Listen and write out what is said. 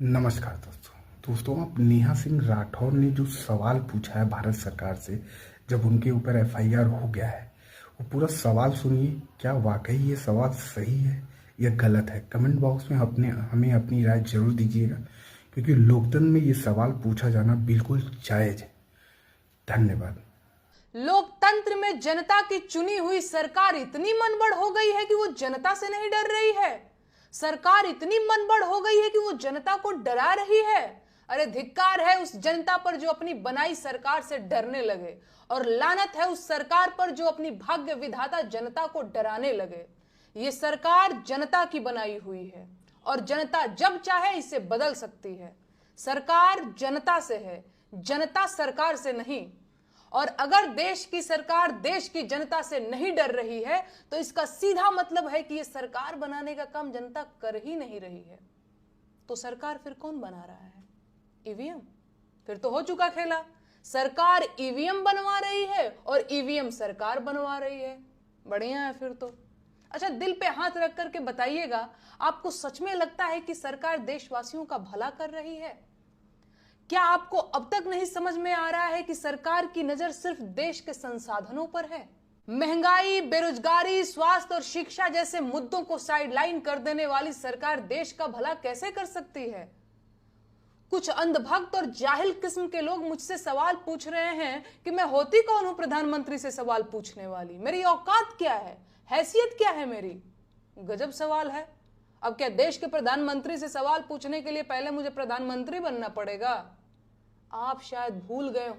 नमस्कार दोस्तों अब नेहा सिंह राठौर ने जो सवाल पूछा है भारत सरकार से, जब उनके ऊपर एफआईआर हो गया है, वो पूरा सवाल सुनिए। क्या वाकई ये सवाल सही है या गलत है? कमेंट बॉक्स में हमें अपनी राय जरूर दीजिएगा, क्योंकि लोकतंत्र में ये सवाल पूछा जाना बिल्कुल जायज है। धन्यवाद। लोकतंत्र में जनता की चुनी हुई सरकार इतनी मनबड़ हो गई है कि वो जनता से नहीं डर रही है। सरकार इतनी मनबड़ हो गई है कि वो जनता को डरा रही है। अरे धिक्कार है उस जनता पर जो अपनी बनाई सरकार से डरने लगे, और लानत है उस सरकार पर जो अपनी भाग्य विधाता जनता को डराने लगे। ये सरकार जनता की बनाई हुई है और जनता जब चाहे इसे बदल सकती है। सरकार जनता से है, जनता सरकार से नहीं। और अगर देश की सरकार देश की जनता से नहीं डर रही है तो इसका सीधा मतलब है कि यह सरकार बनाने का काम जनता कर ही नहीं रही है। तो सरकार फिर कौन बना रहा है? ईवीएम। फिर तो हो चुका खेला। सरकार ईवीएम बनवा रही है और ईवीएम सरकार बनवा रही है। बढ़िया है फिर तो। अच्छा, दिल पे हाथ रख करके बताइएगा, आपको सच में लगता है कि सरकार देशवासियों का भला कर रही है? क्या आपको अब तक नहीं समझ में आ रहा है कि सरकार की नजर सिर्फ देश के संसाधनों पर है? महंगाई, बेरोजगारी, स्वास्थ्य और शिक्षा जैसे मुद्दों को साइडलाइन कर देने वाली सरकार देश का भला कैसे कर सकती है? कुछ अंधभक्त और जाहिल किस्म के लोग मुझसे सवाल पूछ रहे हैं कि मैं होती कौन हूं प्रधानमंत्री से सवाल पूछने वाली? मेरी औकात क्या है? हैसियत क्या है मेरी? गजब सवाल है। अब क्या देश के प्रधानमंत्री से सवाल पूछने के लिए पहले मुझे प्रधानमंत्री बनना पड़ेगा? आप शायद भूल गए हो